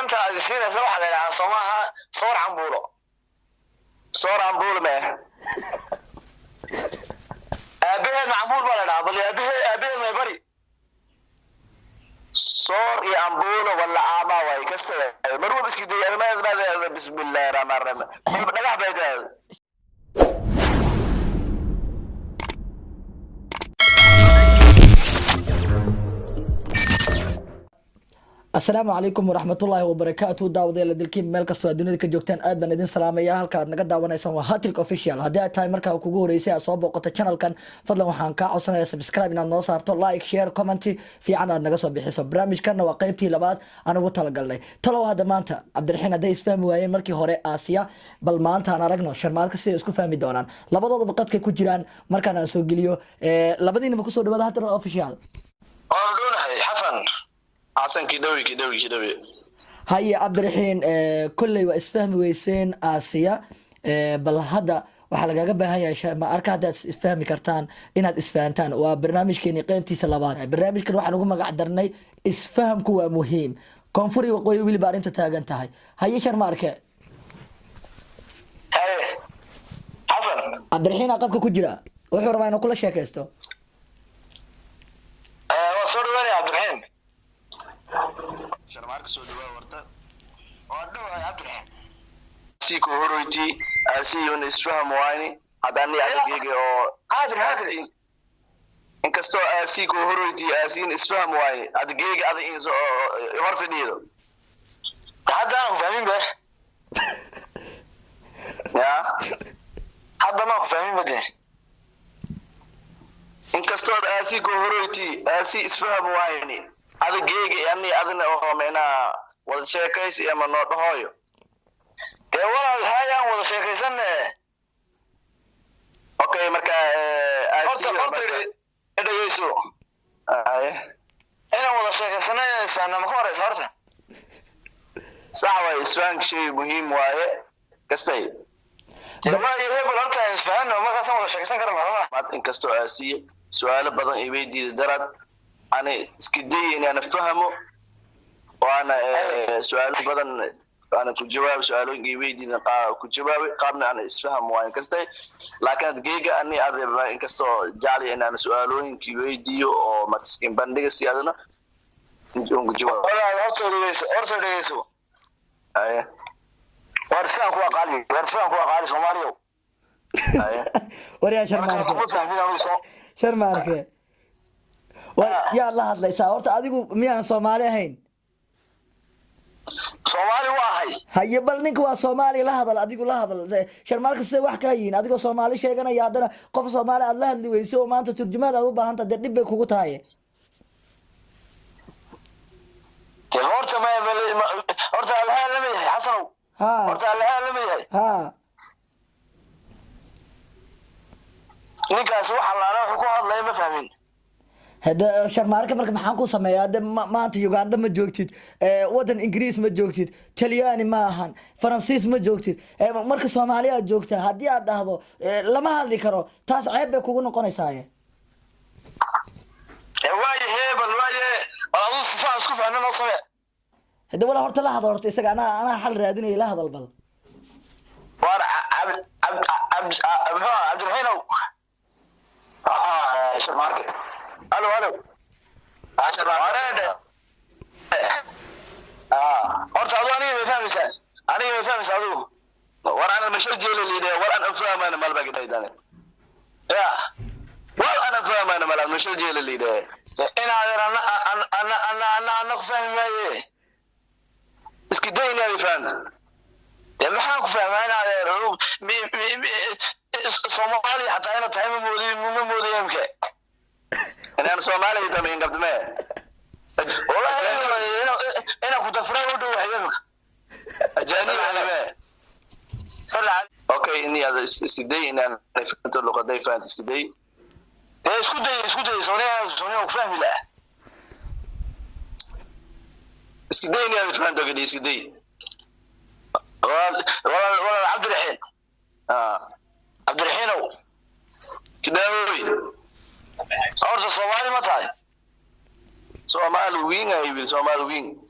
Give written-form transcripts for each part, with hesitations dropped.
inta sida soo xaleeyaa Soomaha soor cambuulo ma abahe macmuul wala dhaabal abahe ma bari soor iyo cambuulo wala aama way kasta marwab iski day ma bismillaahir rahmaanir rahiim dhagax baydaa السلام عليكم ورحمة الله وبركاته داودي لدلكين ميل كستو الدنيا ka joogtaan aad baan idin salaamaya halka aad naga daawanaysan waa Hatrik official hadii aad tahay markaa kugu horeysay aad soo booqato channelkan fadlan waxaan ka codsanayaa subscribe inaad noo saarto like share comment fiican aad naga soo bixiso barnaamijkan waa qaybtii labaad aan ugu talagalnay talow hadda maanta Cabdiraxiin haday isfahmi waayeen markii hore Aasiya bal maanta aan aragno sharmaadka si isku fahmi doonaan labadooda qadka ku jiraan markaan aan soo geliyo labadiinaba ku soo dhawaada Hatrik official oo doonahay xafan عشان كدوي هاي عبد الرحيم كله واسفهم ويسين آسيا بل هذا waxaa lagaga baahan yahay ma arka hadaad isfahmi kartaan inaad isfahantaan waa barnaamijkeeni qaybtiisa labaad barnaamijkan waxaan ugu magac darnay isfahamku waa muhiim koonfuri waqooyi wili baa inta taagan tahay haye shar ma arke haye xasan Cabdiraxiin qadka ku jira wuxuu rabaa inuu kula sheekaysto waa soo dhawaanay Cabdiraxiin شرمارك سوداء ورطة وأدوها يا عبد الرحيم سيكو هرويتي أسيون إسفهم وعيني هداني على جيجي أو هذا إن كستو أسيكو هرويتي أسين إسفهم وعيني هذا جيجي هذا إنسو يعرف ديده هذا أنا فاهمين به يا هذا ما فاهمين به إن كستو أسيكو هرويتي أسي إسفهم وعيني هذا جيجي يعني أذن أو منا ولا شيء كيس يا من نطهايو كولا الحياة ولا شيء كيسنا أوكي مركا أرتي إذا يسوع أنا ولا شيء كيسنا فأنا مخورس هرته صعب إسفان شيء مهم واي كستي ما يهيب الأرض إسفان وما كسر ولا شيء كيسنا كرم ما إن كستو أسي سؤال بدن يبيدي درات أنا سكدي إني أنا فهمه وأنا سؤال بدن أنا كنت جواب سؤالين جيبيدي نقا كنت جوابي قبل أنا أسفهم وين كستي لكن دقيقة أني أعرف إن كستو جالي إن أنا سؤالين جيبيدي أو ما تسكين بندق سيادنا نجوم جواب ولا أرسل أيه ورسان هو قالي سوماريو أيه وريا شرمارك يا الله هذا ليس أورت أديكو ميان سومالي هين سومالي واحد هاي بلنك وا سومالي لا هذا أديكو لا هذا شرمارك سوى وحكاين أديكو سومالي شيء كنا يادنا قف سومالي الله اللي ويسوي ما أنت ترجمة أبو بهان تدرب بكوكو تاي تهورت ما أورت الحال لمي حسن ها أورت الحال لمي ها نيكاس وحلا أنا حكوا الله ما فاهمين هذا شرمارك مركب محاكو سمايا هذا ما أنت يوغندا ما جوكتيد وطن إنجليز ما جوكتيد تلياني ما هن فرنسيس ما جوكتيد مركب سوماليا جوكتا هدي هذا لما هذي كرو تاس عيب بكوكو نقوني سايه واي هيبل واي والله صفا اسكو فانا نصبه هذا ولا هرت لا هذا هرت اسق انا حل راديني لا هذا البل وار عبد الرحيم شرمارك الو عشان ورد قلت أنا فاهمس أنا فاهمس أدو ورا أنا مشجع اللي ده ورا أنا فاهم أنا مال باقي ده يا ورا أنا فاهم أنا مال مشجع اللي ده أنا فاهم ما إيه إسكتيني أنا فاهم يا محاك فاهم أنا روح صومالي حتى أنا تهم مودي يمكن أنا صومالي تمين قبل ما والله أنا كنت أفرح ودو حياتك أجاني على ما صلى عليه أوكي إني هذا إسكدي إن أنا فهمت اللغة ده فهمت إسكدي إسكدي سونيا وفهم لا إسكدي إني هذا فهمت كده إسكدي ولا عبد الرحيم عبد الرحيم أو كده أرجع صومالي ما تعي صومال وين أيوة صومال وين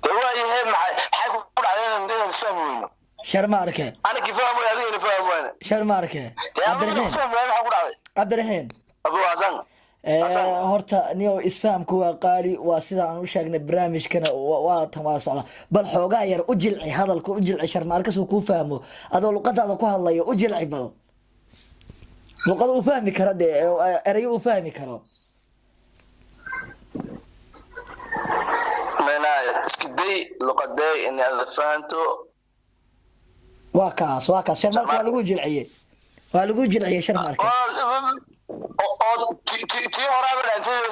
تواجه maxay ku dhacdeen inaan fahmayno sharmaarke anaki fahmo adiga fahmayna sharmaarke Cabdiraxiin Abu Hasan horta niyo isfahamku waa qaali waa sida aan u sheegnay barnaamijkana waa tawaasula bal xoogaa yar u jilci hadalku u jilci sharmaarka soo ku fahmo adoo luqadaada ku hadlayo u jilci bal luqada u fahmi karo de erayo u fahmi karo mana iskiday luqaday in aad fahanto waa kaas sharmaarka waa lagu jilciyay sharmaarka tii horaa balaantay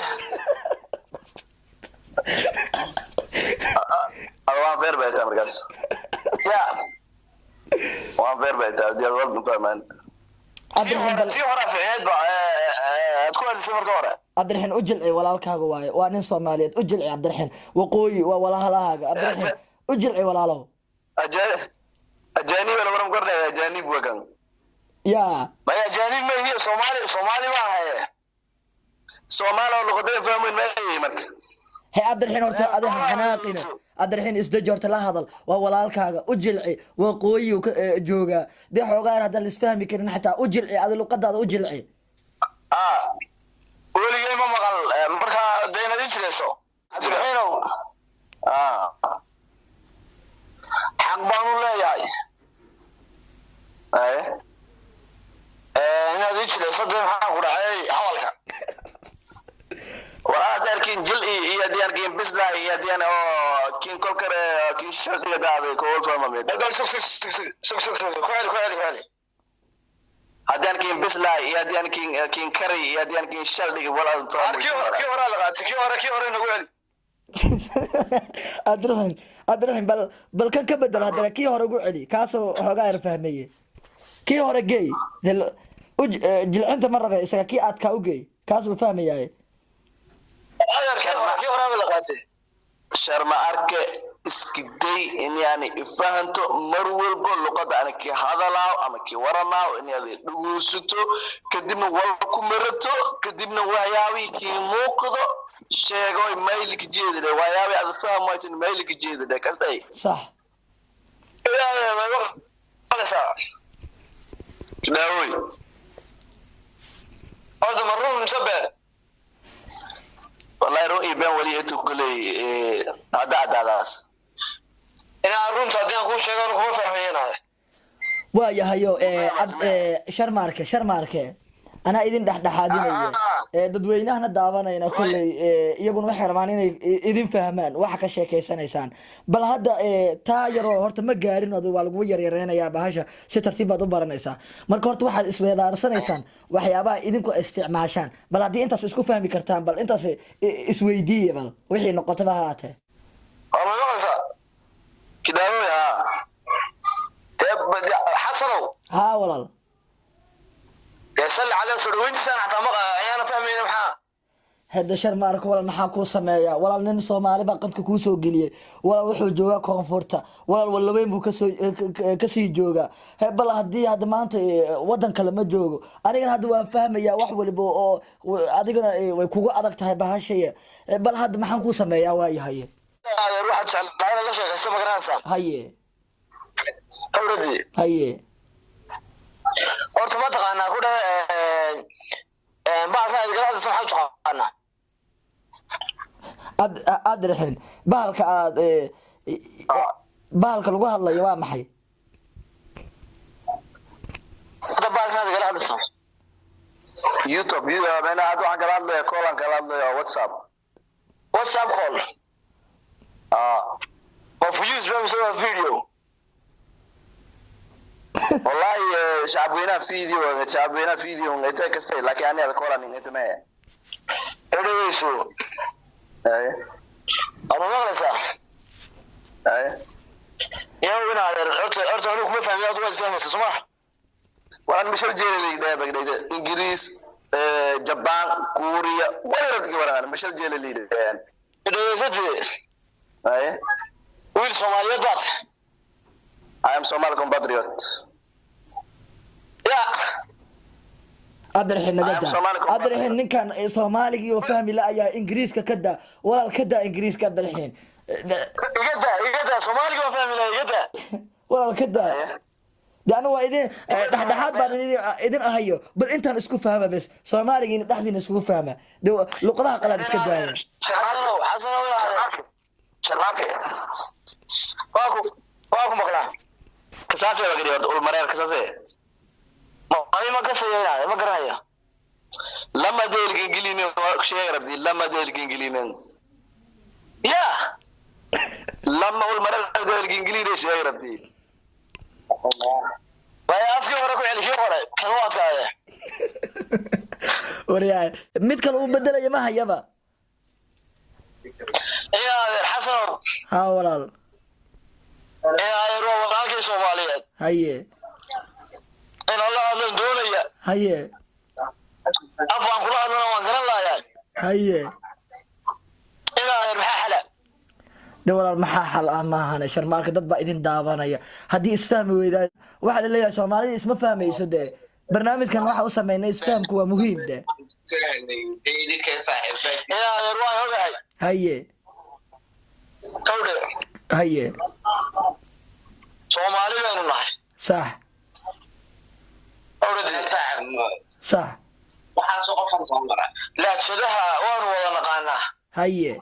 waan feer baytaa markaas ya waan feer baytaa diyaar walba fahmaan tii horaa fiicneed ba aad ku halisay marka hore Cabdiraxiin u jilci walaalkaaga waaye waa nin Soomaaliyeed u jilci Cabdiraxiin waqooyi waa walaalahaaga Cabdiraxiin u jilci walaalow ajaanib wala waran qornay ajaanib wagan ya ma ajaanib ma hiyo Soomaali ma haye Soomaali luqadda fahmin ma yahay marka hay Cabdiraxiin horta adiga xanaaqina Cabdiraxiin isdajorta la hadal waa walaalkaaga u jilci waqooyi jooga de xoogaa hadda la isfahmi karin xataa u jilci adiga luqadaada u jilci weligay ma maqal marka deynadi jireyso Cabdiraxiinow xaq baan u leeyahay inaad ii jireyso dee maxaa ku dhacay hadalka وأنا أركين جلئي هي دي أركين بسلا هي دي أنا كين كوكر كين شد يا دابي كول فما ميت. قال سك كوالي. هذا أركين بسلا هي دي أنا كين كري هي دي أنا كين شد ولا فما. كيو ورا لغات كيو ورا نقول. أدرهم بل كان كبدل هذا كيو ورا قولي كاسو هجاير فهمية. كيو ورا جاي جل أنت مرة بس كي أتكاو جاي كاسو فهمية. sharma arke iskiday in yani ifahanto mar walba luqada aan ka hadalaaw ama ki waranaaw in aad dhuguusato kadibna wal ku marato kadibna waxyaabi ki muuqdo sheego mailka jeedada waxyaabi aad fahmayso mailka jeedada kastay صح daawi orda marruuf msabbe والله رؤي بين وليته كلي عداس انا الروم صادين اكو شيغان كما فهمين هذا waayahayo sharmaarke ana idin dhaxdhaxaadinayo dadweynahana daawanayna kulay iyaguna waxay rabaan inay idin fahmaan waxa ka sheekeysanaysaan bal hadda taa yaro horta ma gaarin oo waa lagu yaryareenayaa bahasha si tartiib aad u baranaysaa marka horta waxaad isweedaarsanaysaan waxyaabaha idinku isticmaashaan bal haddii intaas isku fahmi kartaan bal intaas isweydiiye bal wixii noqotaba ha ahaatee كداوي حسنوا ها والله يسال على سروين سنه حتى انا فاهمين maxaa هذا sharmaarka wala maxaa ku sameeyaa wala nin Soomaali baa qadka ku soo galiyay wala wuxuu joogaa koonfurta wala walweyn buu ka sii joogaa bal hadii hada maanta wadan kale ma joogo anigana hada waan fahmayaa wax waliba oo adigana way kugu adag tahay bahashaya bal hada maxaan ku sameeyaa waayahay ruuxa jecel la sheekayso magaranaysa haye awradi haye horta ma taqaanaa ku baalka adiga hadda soo xaqana Cabdiraxiin baalka lagu hadlayo waa maxay baalka adiga hadda soo YouTube meena hadda waxaan kala hadlayaa call kala hadlayaa WhatsApp call of use بس فيديو والله شعبنا فيديو انت كستي لكن انا الكورة انت ما ادريسو اي انا ما صح اي يا وين ارجع لكم ما فاهم يا دول فاهم سمح وانا مش الجيل اللي ده انجليز جابان كوريا ولا تقول مش الجيل اللي ده ادريسو اي ويل Somali بس I am Somali compatriot yeah Cabdiraxiin ninkan Soomaaliga iyo fahmi la ayaa Ingiriiska kada walaal kada Ingiriiska Cabdiraxiin igada Soomaaliga ma fahmi lahaa igada walaal ka daa daana waa idin dhaxdhaxaad baan idin ahayo bal intaan isku fahma bas Soomaaliga dhaxdiina isku fahma luqadaha qalaad iska daaya xasano sharmaake waaku maqlaa kasaase waa gariyo ul mareer kasaase ma kasayna ma garanaya lama deelkin gelinen sheeg rabbi lama deelkin gelinen ya lama ul mareer deelkin gelinen sheeg rabbi way afkii hore ku celishii hore kan waadkaade wariyaa mid kale uu bedelaya ma hayaba xasan ha walaal walaalkii Soomaaliyeed haye in Allah hadlan doonaya haye afaan kula hadlana waan garan lahayaa haye ilaa maxaa xala de walaal maxaa xal ah maahan sharmaarka dad baa idin daawanaya haddii isfahmi weydaan waxa la leeyahay Soomaalida isma fahmayso de barnaamijkan waxa u sameynay isfahamku waa muhiim de haye kawde haye Soomaalida inuu nahay صح صح waxaan soo qofan soo maraa laashadaha waan wada naqaanaa haye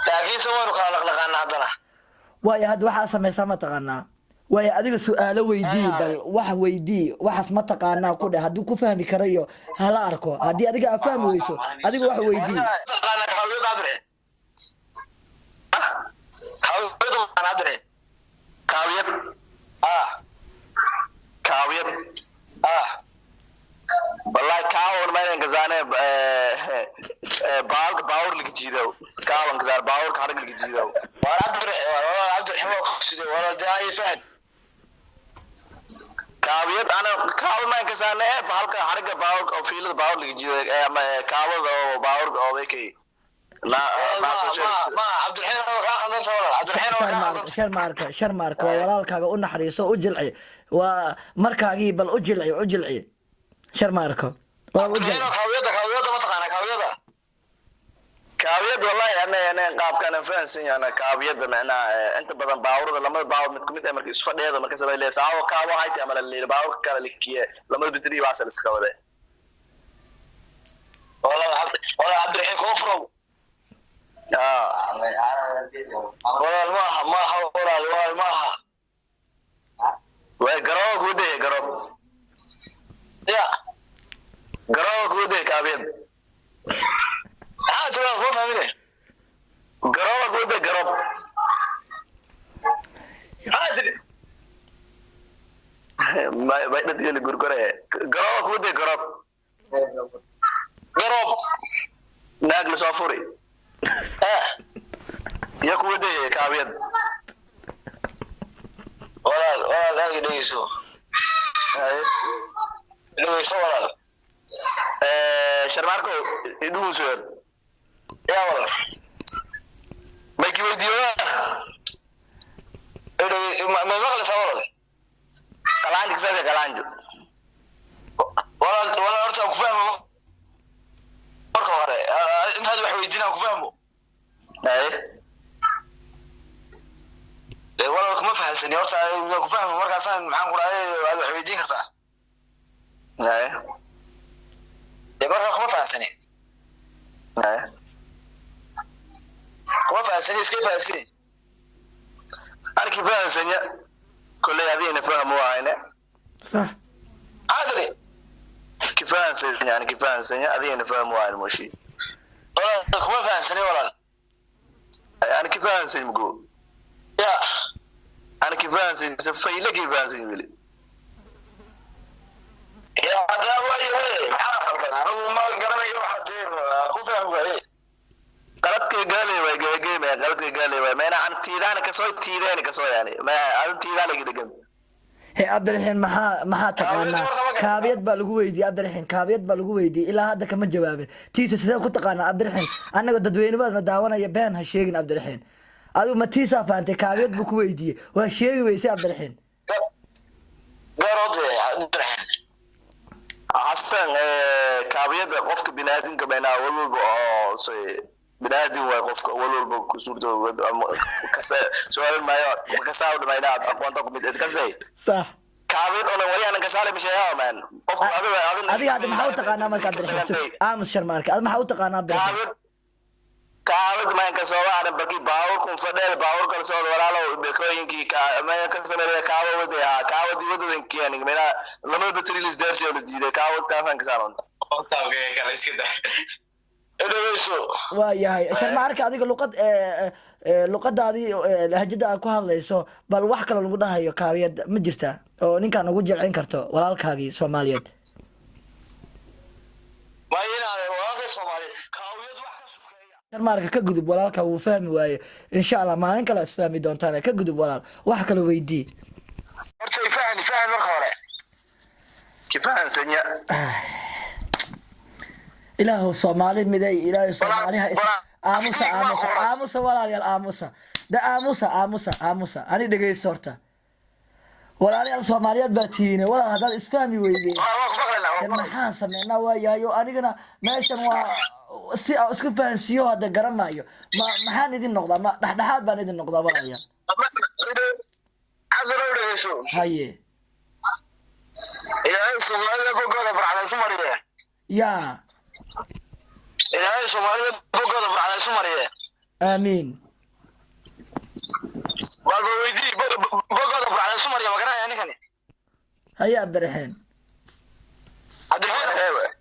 laakiin soo waan kala naqaanaa hadana waaya had waxa sameeysan ma taqaanaa waaya adiga su'aalo weydii bal wax weydii waxas ma taqaanaa ku dhahay hadii ku fahmi karayo hala arko hadii adiga aad fahmi weyso adiga wax weydii taqaanaa kawiyad abre kawiyad abre kawiyad kawiyad والله كاون ما ينقزانه باور اللي جيدو كاون كزار باور كارك اللي جيدو عبد الرحمن خشدي ولا جاي فهد كاويت انا كاون ما ينقزانه بالك حركه باور او فيل باور اللي جيدو كاون او باور او ويكي لا ما عبد الرحمن راخ انت عبد الرحمن شرمارك walaalkaaga u naxariiso u jilci waa markaagii bal u jilci شرماركو كاويدا ما تقانا كاويدا والله انا قاب كان فانسين انا كاويدا معنا انت بدن باورده لما باور mid kumid ah markii isku fadhiyada markii sabay leesaao kaabo hayte ama la baawr kala likiye lama bidri waasal iska wada wala عبد الرحيم كفرو ولا ما way garow gude garow يا قرأوا كودي كابين جواب هو فاهمني قرأوا كودي قرب عادل ما بقيت تقول قرقرة قرأوا كودي قرب ناقل صافوري يا كودي كابين ولا لا يديسو لو صور شرماركو يدو سوير يا والله ما يجي فيديو ما مغلى صور قلعندك ساده قلعندك ولا ارتب كفاهم marka hore intaad wax weydiinaa ku fahmo wala kuma fahansan horta ku fahmo markaasaan maxaan ku raayay aad wax weydiin kartaa يبقى ما فاهمني ما فاهمني كيف فاهمني انا كيف فاهمني كل هذه نفهموا هنا صح عادي كيف فاهمني يعني كيف فاهمني هذه نفهموا هنا ماشي ولا ما فاهمني ولا انا كيف فاهمني مقول يا انا كيف فاهمني سفيله كيف فاهمني يا هذا وين أنا ما قرأنا يروح الدين أخوه هو قلت قالي وجاي ما قلت قالي ما أنا عن تيران كسوي يعني ما عن تيران كده جنب هي عبد الرحيم ما تقانا كابيت بلغو ويدي عبد الرحيم كابيت بلغو ويدي إلى هذا كمان جوابين تيسا سيدا كنت تقانا عبد الرحيم أنا قد دوين بس نداوانا يبين هالشيء عبد الرحيم هذا ما تيسا فانت كابيت بكو ويدي وهالشيء ويسي عبد الرحيم قرض عبد الرحيم حسن كابيت قفك بنادم كبينا ولو سي binaadi way qofka walwalba ku suurto ama su'aal maayo ka saawd ma inaad aqoonta ku mid kasay صح kaabid oo wayaan ka saalim sheeyaa man qofka adiga hadda maxaa u taqaanaa marka Cabdiraxiin aamus sharmaarka adiga maxaa u taqaanaa kaabid ma ka soo waaran baki baawur kun fadel baawur kala soo walaalo beekooyinkii ka ma ka sameeyay kaawadi wadada keenay meena lama batrilis deersay oo diiday kaawad kaasan ka saaran oo saabay kala iska daa waayahay sharmaarka adiga luqadaadii lahjada aad ku hadlayso bal wax kale lagu dhahayo kaabiyad ma jirta oo ninkaan ugu jilcin karto walaalkaagii Soomaaliyeed sharmaarka ka gudub walaalka wuu fahmi waaye insha Allah maalin kale isfahmi doontaan ka gudub walaal wax kale weydii horta fahmi marka hore kifaan sanya إلهه صومالي مدي إلهه صوماليها آموسا ولا ريال آموسا ده آموسا أنا دقي صورته ولا ريال صوماليات باتينه ولا هذا إسفامي ويدي لما حاسة منا ويايو أنا قلنا ماشي اسكو فانسيو هذا قرن مايو ما حاني دي النقطة ما دحدحات باني دي النقطة ولا ريال هاي إلهي صومالي بقول برعنا سمريه يا إلهي صومالي بقول برعنا سمريه آمين ويدي بقول برعنا سمريه ما كان يعني كني هيا عبد الرحيم ايوه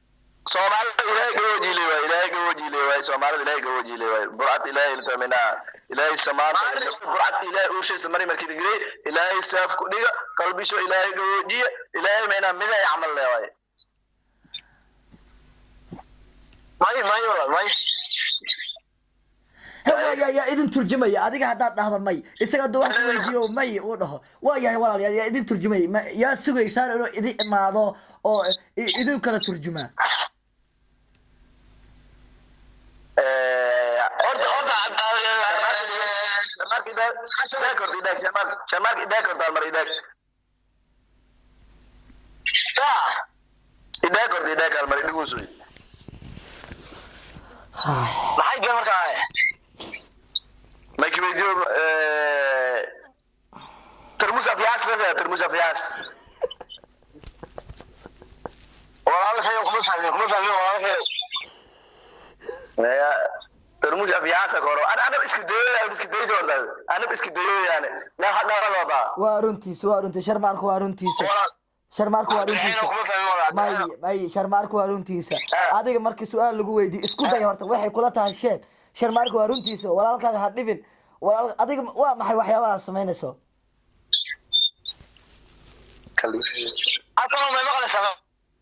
صومالي إلهي جوجي لي صومالي إلهي جوجي لي برعت إلهي لتمنا إلهي سمار برعت إلهي وشي سمري مركي تجري إلهي ساف كديga قلبي شو إلهي جوجي إلهي منا ماذا يعمل له يا إذن ترجمة يا أديك هذا هذا ماي إستقعد دوّر كويجيو ماي وده ويا ولا يا إذن ترجمة يا سوي صار إنه إذن ما هذا أو إذن كلا ترجمة maxay gaar markaa makii video termus afias walaalkay kuma fahmin walaalkay ya termus afias koro ana iska dayo jorda ana iska dayo yani la hadalada waa runtii sharmaarku waa runtiisa sharmaarku waa runtiisa may sharmaarku waa runtiisa adiga markii su'aal lagu weydiiyo isku day horta waxay kula tahay sheeg sharmaarku waa runtiisa walaalkaaga ha dhibin walaal adiga waa maxay waxyaabaha sameynayso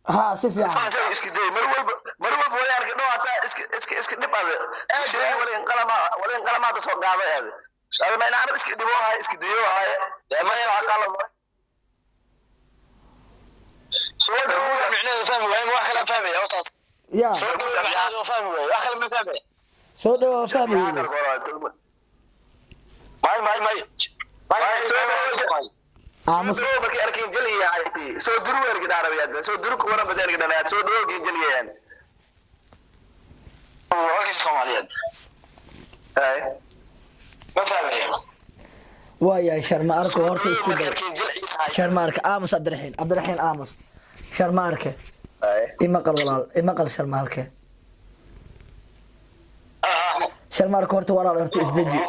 ha si fiican iska day mar walba walaalka dhawaata iska dhibada shay wala in qalama soo gaaday aad ma inaan iska dhibo iska dayo ma yaa qalab سؤال معناه فاهم وين واحد كلام فاهم يا استاذ يا سؤال معناه فاهم وين واحد ما فاهم سودو فاهم ماي آموس markii arkin jaliya ay soo duru weerka dhaarayad soo duru ku waran badal gadanaad soo doogi jaliyeen oo Soomaaliyeed ay ma fahmay ويا شرمارك هورت اسكو داي شرمارك آموس عبد الرحيم آموس شرمارك إما قال شرمارك شرمارك هورت هورت اسدجي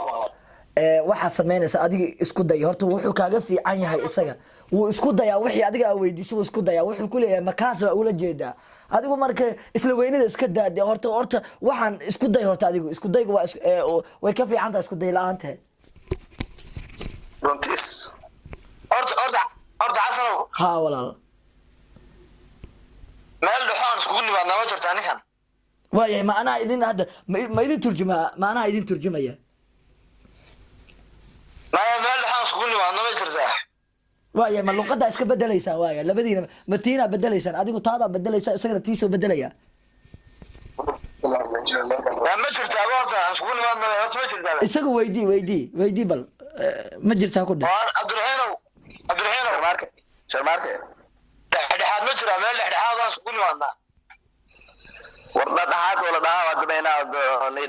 waxaad sameynaysaa adiga isku day horta wuxuu kaaga fiican yahay isaga wuu isku dayaa wixii adiga weydiiso wuu isku dayaa wuxuu ku leeyahay makaas waa ula jeedaa adigu marka isla weynida iska daade horta waxaan isku day horta adigu isku daygu waa way ka fiican tahay isku day la'aanta runtis orda casanow ha walaal meel dhaxaan isku nimaadna ma jirtaa ninkan waayahay ma anaa idin hadda ma idin turjumaa ma anaa idin turjumaya meel dhaxaan isku nimaadna ma jirtaa waayahay ma luqadda iska bedelaysaa waaya labadiina ma tiina bedelaysaan adigu taada bedelaysaa isagana tiisoo bedelaya ma jirtaa horta isku nimaadna ma jirtaa isaga weydii bal ما جرت أقول عبد الرحيم شرمارك dhexdhexaad ma jira meel dhexdhexaad aan isku nimaadna warda dhaxaad wala dhahaa wadbayna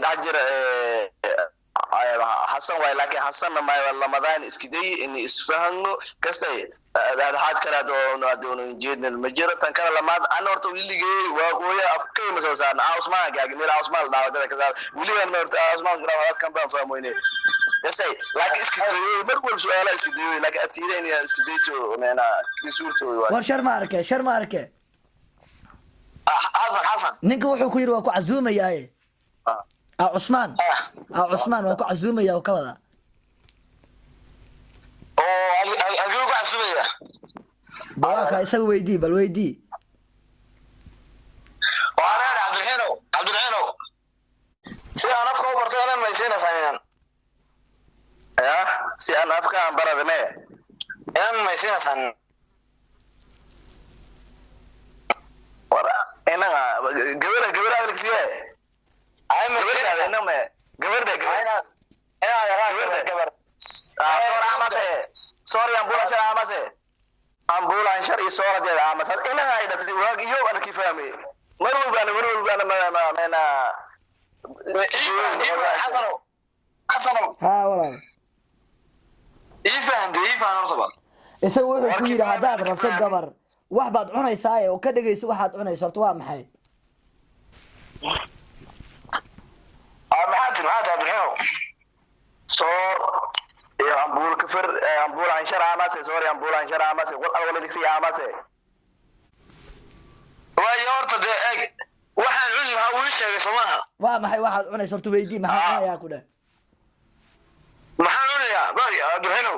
dhaxjir حسن واي لكن حسن ما رمضان اسكدي اني اسفهمه كستي هذا حاج كلا دون جيد المجرة كان لما انا ورت ولي واقويا افكي مسوسان عثمان جاي عثمان دعوه كذا ولي انا ورت عثمان غرا كان فهموني يسي لكن اسكدي مركب سؤال اسكدي لكن اتيري اني اسكدي تو انا بصورته وشر ماركه حسن ninka wuxuu ku yiri waa ku casuumayaa عثمان عثمان waa ku casuumaya oo ka wada agigu ku casuumaya baa isaga weydii bal weydii waana Cabdulhino si aan afka u barto inaan mayseena sameeyaan si aan afka aan baradne inaan mayseena san wara ina gabadha alxiye ay mayseena inama gabadha ina gabar sorry ambulan shar isoo rajeeda amasa ina ay dadii waag iyo aan kifahmay marwal baan ma حسنو ها والله إيفان طبعا isagu wuxuu ku yiri hadaad rabto gabar wax baad cunaysaa oo ka dhageyso waxaad cunayso horta waa maxay maxaad abdulhino soor iyo ambul kafir ambul anshar amase soor ambul anshar amase wal awla diksi amase way horta de eg waxaan cuni lahaa uu sheegay Soomaha waa maxay waxaad cunayso horta weydii maxaa cunayaa ku dheh maxaan cunayaa bari abdulhino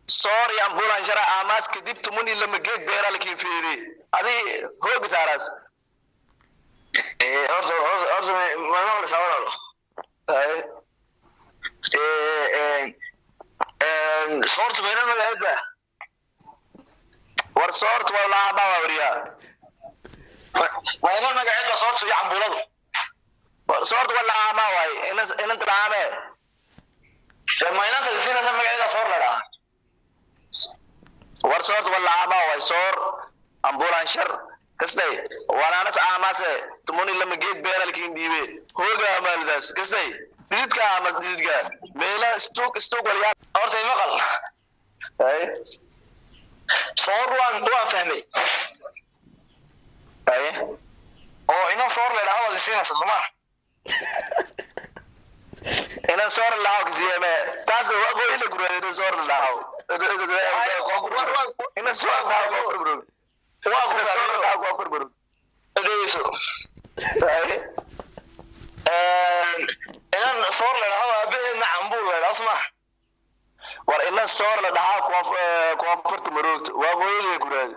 sorry ambulan shara amas kadib tumuni lama geed beera lakin fiiri adi hoog saaras orzo ma wala sawalo sortu beena ma leeda war sortu wala ma wariya wayna ma gaad sortu ya ambuladu sortu wala ma way ina taame samayna tadisina sama gaad sor la ورصورت ولا عما ويصور أمبولان شر كستي وانا ناس عماسة تموني لما جيت بيرا لكين ديبي هوجا مال داس كستي ديد كا عماس ديد كا ميلا استوك ولا اور سي مقل اي صور وان فهمي اي او انا صور لا هو سينا سما انا صور لا هو كزيما تاس وقو الى غرو صور لا هو ina soo qaado bro waa ku soo qaado bro adeeso inan soor la dhahaa abeena ambul la asma war ina soor la dhahaa koonfurta maroogta waa hooyada guraad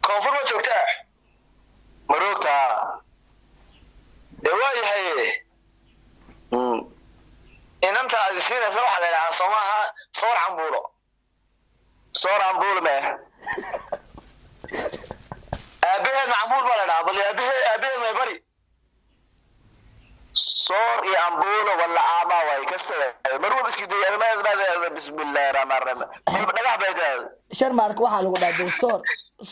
koonfur ma joogta maroogta waa yahay inanta adisiina waxa la yiraahdaa Soomaha soor ambulo ma abehe macmul wala dhaab abehe ma bari soor iyo ambulo wala aama way kasta marwab iski day ma bismillaahir rahmaanir rahiim dhagax baydaa sharmarka waxa lagu dhaabay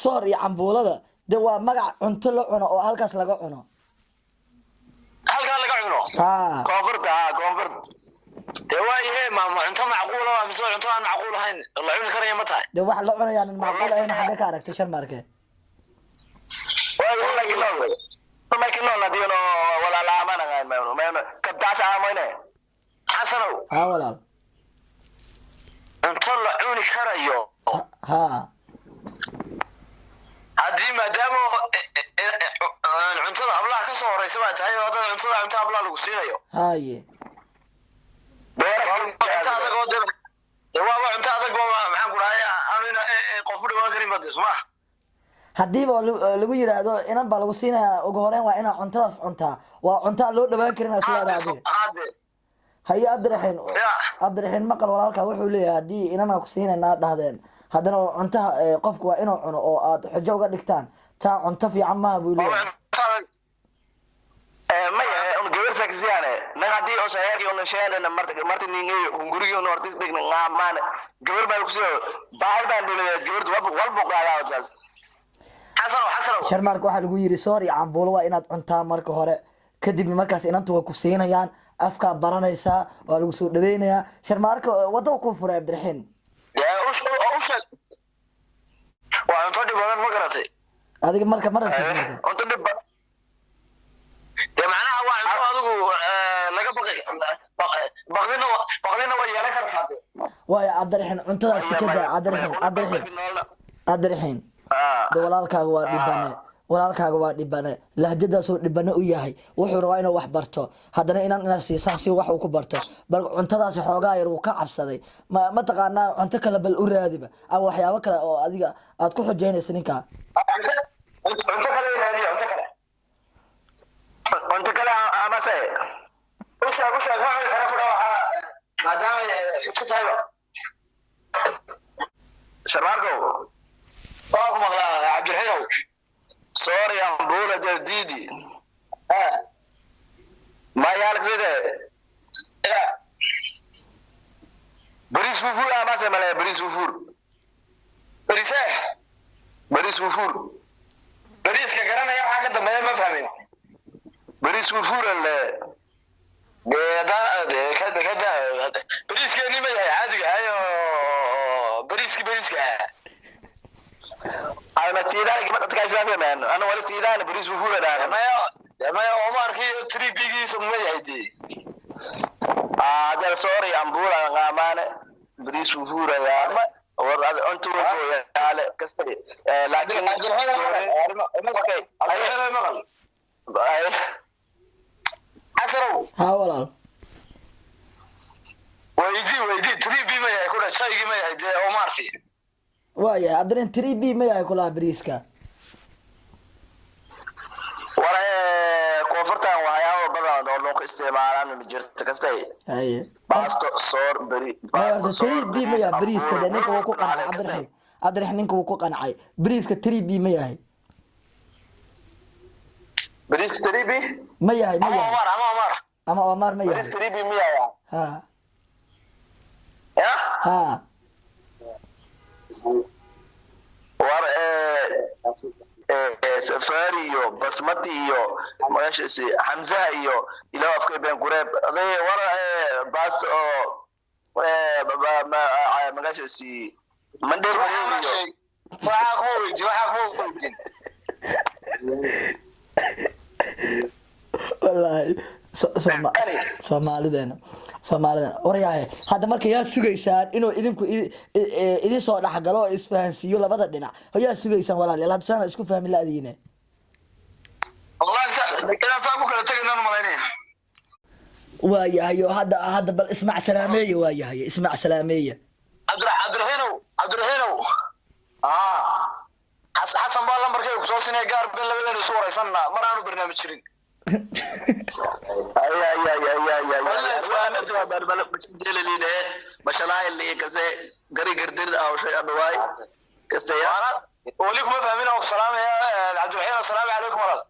soor iyo ambulada de waa magac cunto la cuno oo halkaas laga cuno koonfurta waaye ma cunto macquul ah mise cunto aan macquul ahayn la cuni karayo ma tahay de wax la cunayaan macquul ahayn xagga ka aragtay sharmarka waaye ma kilo la diino wala la amana ma kabtaas amayne xasanow ha walaal cunto la cuni karayo ha hadii maadaama cuntada hablaha ka soo horeysa baa tahay oo dad cuntada hablaha lagu siinayo haye hadiiba lagu yiraahdo inan baa lagu siinayaa ugu horeen waa inaa cuntadaas cuntaa waa cuntaa loo dhawaan karin aslaada haye Abdiraxiin maqal walaalka wuxuu leeyahay hadii inana ku siinayna dhahdeen hadana cuntaha qofku waa inuu cuno oo aad xujo uga dhigtaan taa cunto fiican ma buu leeyahay ma yahay on gabar saxiyane nagadi oo shayagi on sheelana marti ningi guriga on hortis digna ngamaan gabar baa ku soo baahidan dhinaca gabartu walba qaada wasaas xasano sharmaarka waxaa lagu yiri soor iyo cambuulo waa inaad cuntaa marka hore kadibna markaas inantu way ku siinayaan afkaa baranaysaa waa lagu soo dhaweynayaa sharmaarka wadda ku furay Cabdiraxiin waa cunto dhib badan ma garatay adiga marka maragtid marka cunto dhib badan de macnaha waa cunto adigu laga baqdina waa yeelan kartaa waayo Cabdiraxiin cuntadaas sikada Cabdiraxiin walaalkaaga waa dhibane lahjadaasoo dhibane u yahay wuxuu rabaa inuu wax barto haddana inaad siisaa si wax uu ku barto bal cuntadaasi xoogaa yar uu ka cabsaday ma taqaanaa cunto kale bal u raadiba ama waxyaabo kale oo adiga aad ku xujeynaysa ninkaa cunto kale amase ushaag waxay kale ku dhawaxaa maadaama ku tahayba sharmaarkow waa ku maqlaa Cabdiraxiinow sorry ambula jadidi ma yaalk sida baris fufur ama samale baris fufur baris ka garanaya waxa ka dambeeya ma fahmin baris fufur le kada baris ka nima yahay caadiga ayo bariska أنا تيران كم تتكلم فيه من أنا ولد تيران بريس وفورة أنا ما عمر كي تري بيجي سمي هيدي ده sorry أمبورا غامان بريس وفورة يا ورا أنتوا يا على كستري لكن حسروا هاولا ويدي تري بي ما يكون شيء ما يدي عمر فيه وايا عبدين 3B ما yahay kula bariiska wara koonfurtan waxyaabo badan oo loo isticmaalaan ma jirto kastay haye baasto soor bari baasto 3B ma yahay bariiska ninka uu ku qancay Cabdiraxiin ninka uu ku qancay bariiska 3B ma yahay bariiska 3B ma yahay ama Omar ma yahay bariiska 3B ma yahay ha war safari iyo basmati iyo magaashiisi Hamza iyo ilaa afka been qureeb aday war bas oo magaashiisi mandheer waxa qoweydin wallahi Soomaalidana waryahay hadda marka yaa sugaysaan inuu idinku idin soo dhaxgalo oo isfahansiyo labada dhinac yaa sugaysaan walaalayaal hadda sana isku fahmi laadiina wallahi ina saabu kala tagayna malaynaya waayahay hadda bal ismac salaameeye waayahay ismac salaameeye Cabdiraxiinow xasan baa lambarkay ku soo sinay gaar been labadan isoo waraysanna maraanu barnaamij jirin ما شاء الله اللي كذا قري قردر أو شيء أبواي كستيا وليكم فاهمين أو سلام يا عبد الرحيم السلام عليكم ورحمة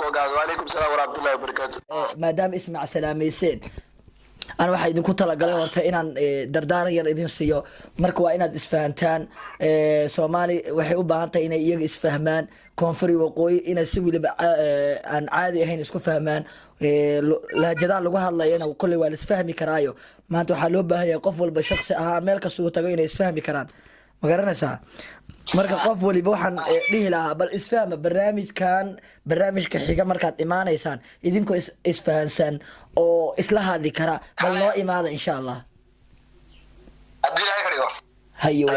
الله وعليكم السلام ورحمة الله وبركاته ما دام اسمع سلاميسين أنا واحد يكون طلع قال ورته إن دردار يردين سيو مركوا إن إسفهمتان سومالي وحي أبانته إن يجي إسفهمان كونفري وقوي إن سوي لب عن عادي هين إسكو فهمان لا جدال لقوها الله ينا وكل والس فهمي كرايو ما أنتو حلو بها يقفل بشخص أعمال كسو تقولين إسفهمي كران ما قرنا ساعة marka qof waliba waxaan dhihi lahaa bal isfahma barnaamijka xiga markaad imaanaysaan idinkoo isfahansan oo isla hadli kara bal noo imaada insha Allah hayo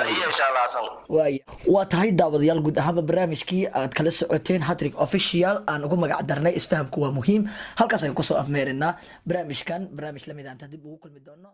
waa tahay daawadayaal guud ahaanba barnaamijkii aad kala socoteen Hattrick Official aan ugu magac darnay isfahamku waa muhiim halkaas ayaan kusoo afmeerinaa barnaamijkan barnaamij lamid ah inta dib ugu kulmi doono